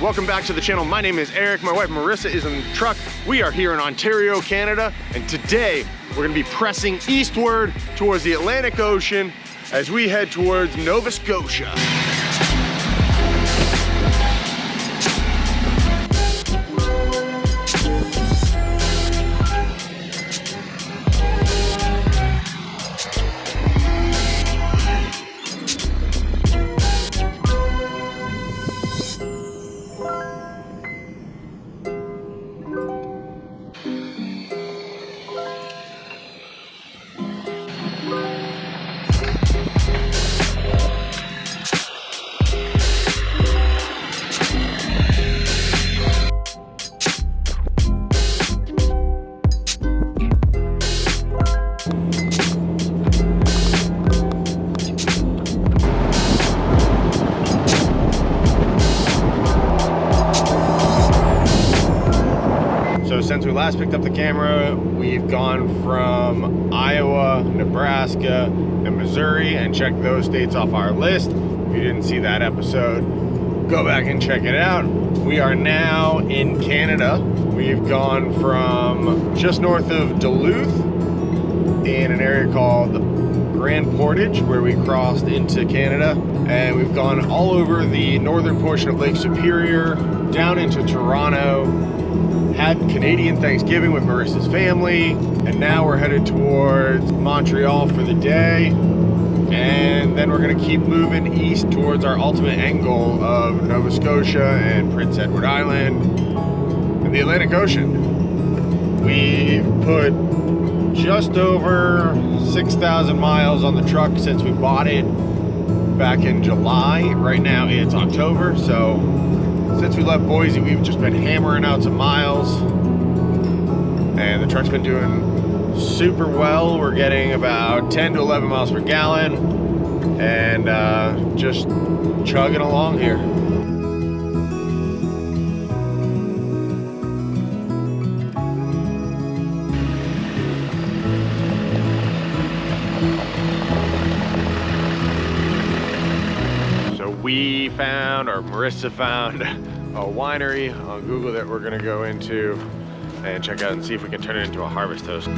Welcome back to the channel. My name is Eric. My wife Marissa is in the truck. We are here in Ontario, Canada, and today we're gonna be pressing eastward towards the Atlantic Ocean as we head towards Nova Scotia. So since we last picked up the camera, we've gone from Iowa, Nebraska, and Missouri, and checked those states off our list. If you didn't see that episode, go back and check it out. We are now in Canada. We've gone from just north of Duluth in an area called Grand Portage, where we crossed into Canada, and we've gone all over the northern portion of Lake Superior, down into Toronto, had Canadian Thanksgiving with Marissa's family, and now we're headed towards Montreal for the day, and then we're gonna keep moving east towards our ultimate end goal of Nova Scotia and Prince Edward Island and the Atlantic Ocean. We've put just over 6,000 miles on the truck since we bought it back in July. Right now it's October, so since we left Boise, we've just been hammering out some miles, and the truck's been doing super well. We're getting about 10 to 11 miles per gallon, and just chugging along here. So we found, or Marissa found, a winery on Google that we're gonna go into and check out and see if we can turn it into a harvest toast. Oh,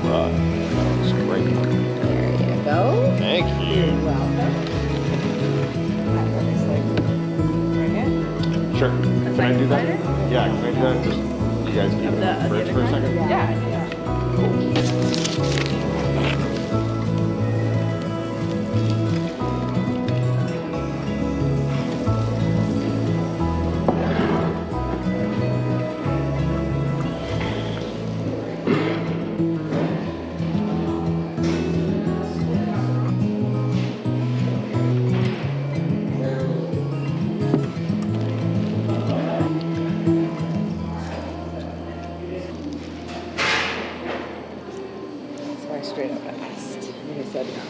right. That looks great. There you go. Thank you. You're welcome. Sure. Can I do that? Yeah, can I do that? Just you guys keep it in the fridge for a second? Yeah. Straight up asked. And he said no.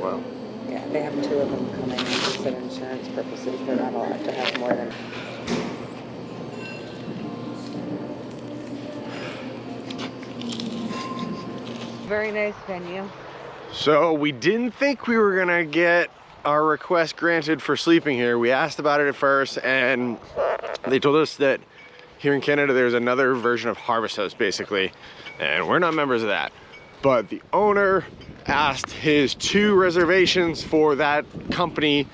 Wow. Yeah, they have 2 of them coming in just for insurance purposes. They're not allowed to have more than. Very nice venue. So we didn't think we were gonna get our request granted for sleeping here. We asked about it at first, and they told us that here in Canada there's another version of Harvest House basically, and we're not members of that. But the owner asked his 2 reservations for that company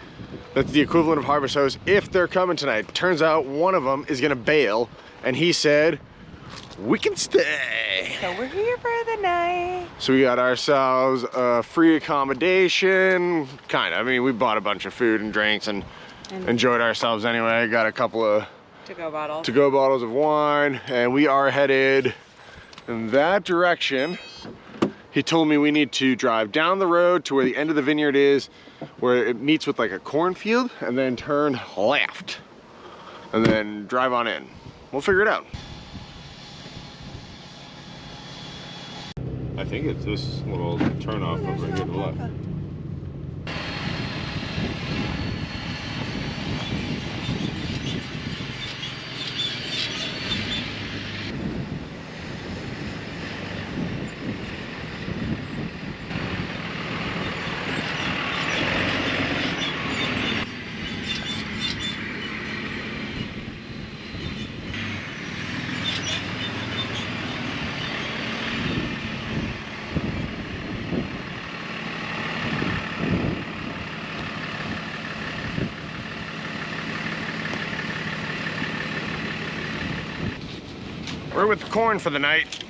that's the equivalent of Harvest House if they're coming tonight. Turns out one of them is gonna bail, and he said, we can stay. So we're here for the night. So we got ourselves a free accommodation, kind of. I mean, we bought a bunch of food and drinks and enjoyed ourselves anyway. Got a couple of to-go bottles of wine, and we are headed in that direction. He told me we need to drive down the road to where the end of the vineyard is, where it meets with like a cornfield, and then turn left, and then drive on in. We'll figure it out. I think it's this little turn off over here to the left. We're with the corn for the night.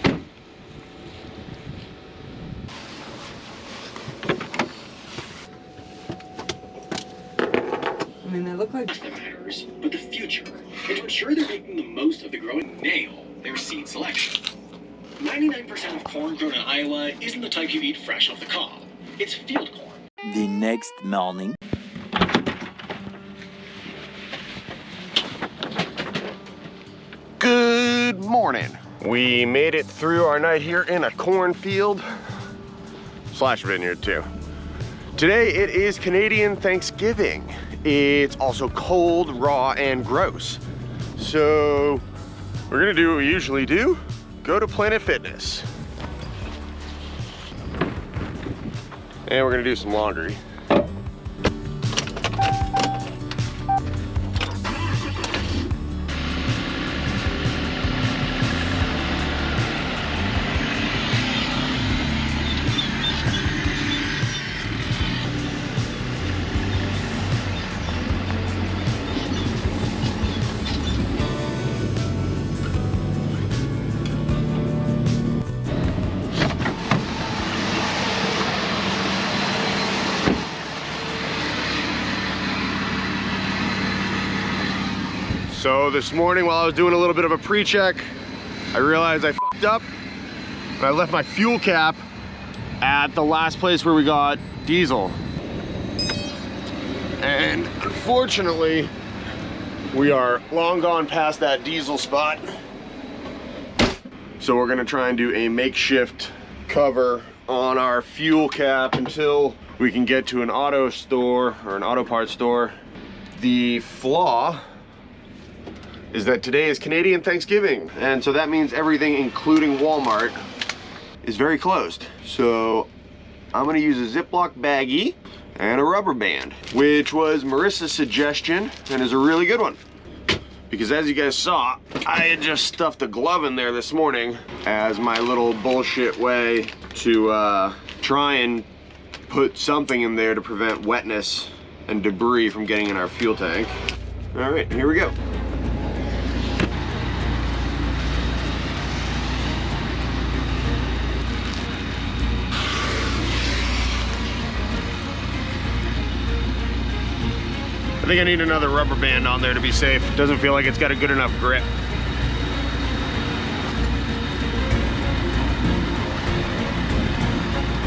I mean, they look like... That matters, but the future. And to ensure they're making the most of the growing, nail their seed selection. 99% of corn grown in Iowa isn't the type you eat fresh off the cob. It's field corn. The next morning. Good morning. We made it through our night here in a cornfield slash vineyard too. Today it is Canadian Thanksgiving. It's also cold, raw, and gross. So we're gonna do what we usually do, go to Planet Fitness. And we're gonna do some laundry. So this morning while I was doing a little bit of a pre-check, I realized I fucked up and I left my fuel cap at the last place where we got diesel. And unfortunately, we are long gone past that diesel spot. So we're gonna try and do a makeshift cover on our fuel cap until we can get to an auto store or an auto parts store. The flaw is that today is Canadian Thanksgiving, and so that means everything, including Walmart, is very closed. So I'm gonna use a Ziploc baggie and a rubber band, which was Marissa's suggestion and is a really good one. Because as you guys saw, I had just stuffed a glove in there this morning as my little bullshit way to try and put something in there to prevent wetness and debris from getting in our fuel tank. All right, here we go. I think I need another rubber band on there to be safe. Doesn't feel like it's got a good enough grip.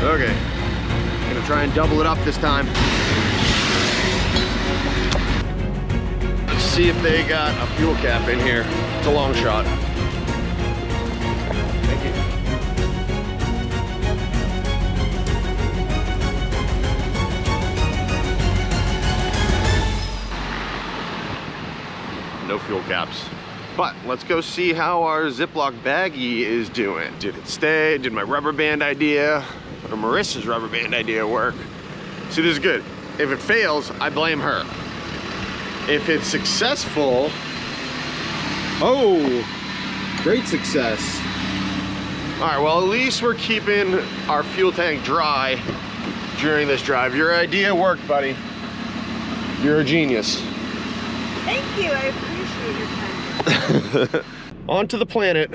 Okay, gonna try and double it up this time. Let's see if they got a fuel cap in here. It's a long shot. Thank you. No fuel caps. But let's go see how our Ziploc baggie is doing. Did it stay? Did my rubber band idea or Marissa's rubber band idea work? See, this is good. If it fails, I blame her. If it's successful, oh, great success. All right, well, at least we're keeping our fuel tank dry during this drive. Your idea worked, buddy. You're a genius. Thank you, I appreciate your time. On to the Planet.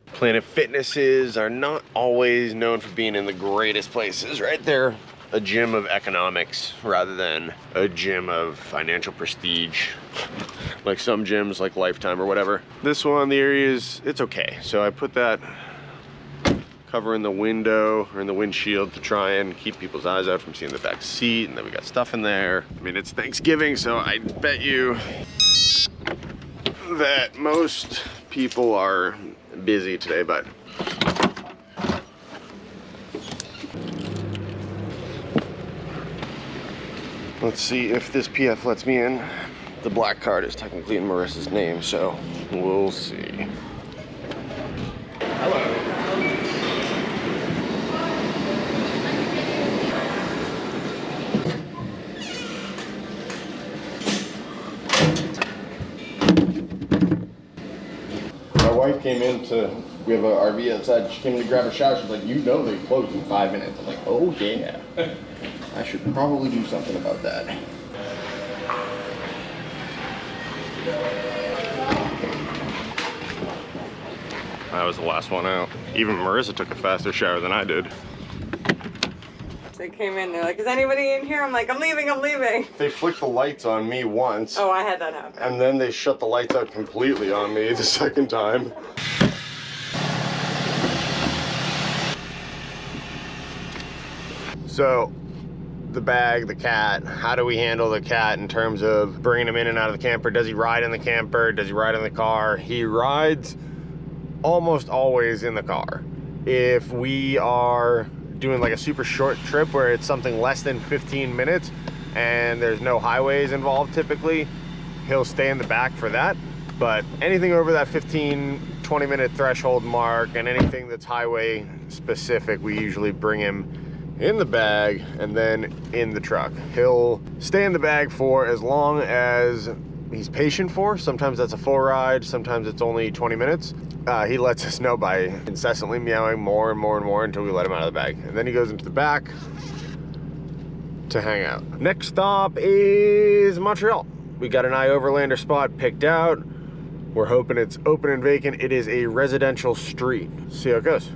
Planet Fitnesses are not always known for being in the greatest places, right? They're a gym of economics rather than a gym of financial prestige, like some gyms like Lifetime or whatever. This one, the area is, it's okay. So I put that cover in the window or in the windshield to try and keep people's eyes out from seeing the back seat, and then we got stuff in there. I mean, it's Thanksgiving, so I bet you that most people are busy today, but let's see if this PF lets me in. The black card is technically in Marissa's name, so we'll see. Hello. My wife came in to, we have an RV outside, she came in to grab a shower, she's like, you know they close in 5 minutes. I'm like, oh yeah. I should probably do something about that. I was the last one out. Even Marissa took a faster shower than I did. They came in, they're like, is anybody in here? I'm like, I'm leaving, I'm leaving. They flicked the lights on me once. Oh, I had that happen. And then they shut the lights out completely on me the second time. So, the bag, the cat, how do we handle the cat in terms of bringing him in and out of the camper? Does he ride in the camper? Does he ride in the car? He rides almost always in the car. If we are doing like a super short trip where it's something less than 15 minutes and there's no highways involved typically, he'll stay in the back for that. But anything over that 15-20 minute threshold mark and anything that's highway specific, we usually bring him in the bag and then in the truck. He'll stay in the bag for as long as he's patient for. Sometimes that's a full ride, sometimes it's only 20 minutes. He lets us know by incessantly meowing more and more and more until we let him out of the bag. And then he goes into the back to hang out. Next stop is Montreal. We got an iOverlander spot picked out. We're hoping it's open and vacant. It is a residential street. See how it goes.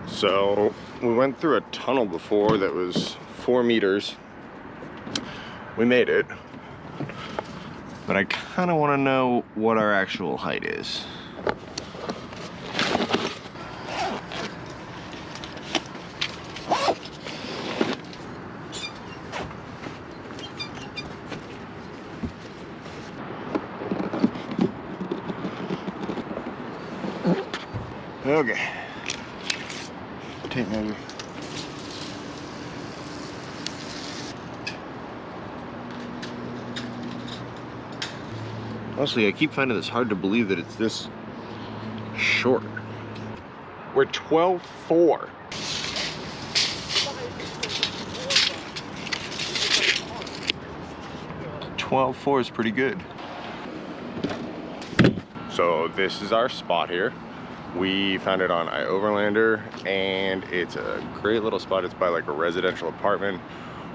So we went through a tunnel before that was 4 meters. We made it, but I kind of want to know what our actual height is. Okay. Tape measure. Honestly, I keep finding this hard to believe that it's this short. We're 12'4". .4 is pretty good. So this is our spot here. We found it on iOverlander, and it's a great little spot. It's by like a residential apartment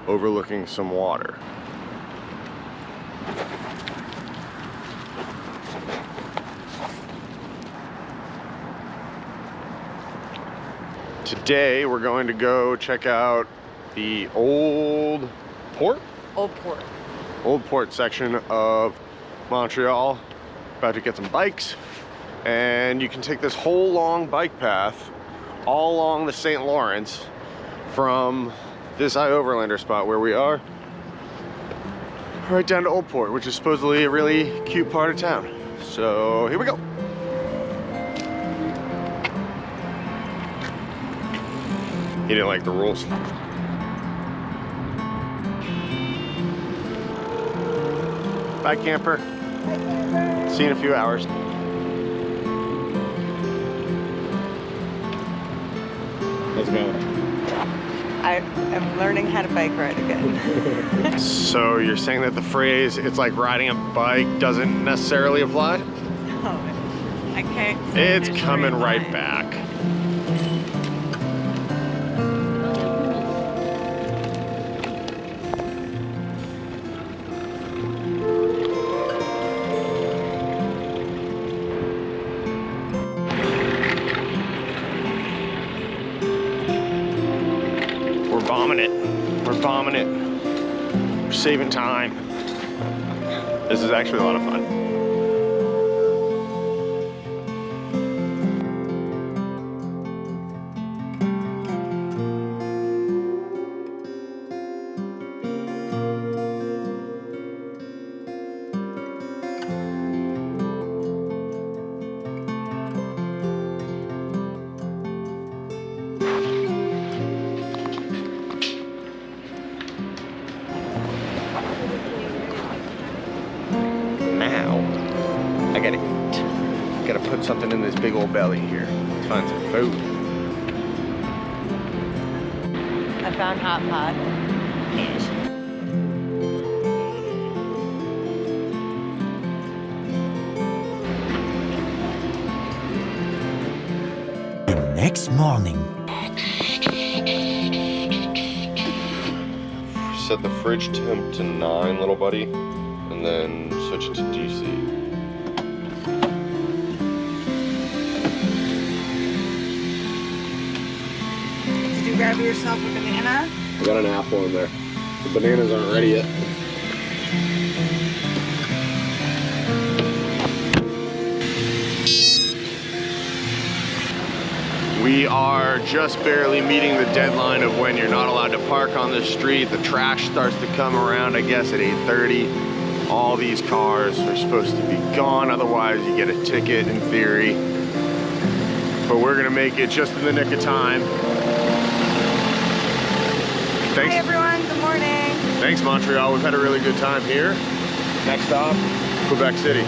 overlooking some water. Today we're going to go check out the Old Port section of Montreal. About to get some bikes. And you can take this whole long bike path all along the St. Lawrence from this iOverlander spot where we are, right down to Old Port, which is supposedly a really cute part of town. So here we go. He didn't like the rules. Bye, camper. See you in a few hours. How's it going? I am learning how to bike ride again. So you're saying that the phrase, it's like riding a bike, doesn't necessarily apply? Oh, I can't. It's coming right back. We're bombing it. We're saving time. This is actually a lot of fun. Gotta put something in this big old belly here. Let's find some food. I found hot pot. Nice. next morning. Set the fridge temp to 9, little buddy, and then switch it to DC. Did you grab yourself a banana? I got an apple in there. The bananas aren't ready yet. We are just barely meeting the deadline of when you're not allowed to park on the street. The trash starts to come around, I guess, at 8:30. All these cars are supposed to be gone, otherwise you get a ticket in theory. But we're gonna make it just in the nick of time. Thanks. Hi everyone, good morning. Thanks, Montreal. We've had a really good time here. Next stop, Quebec City.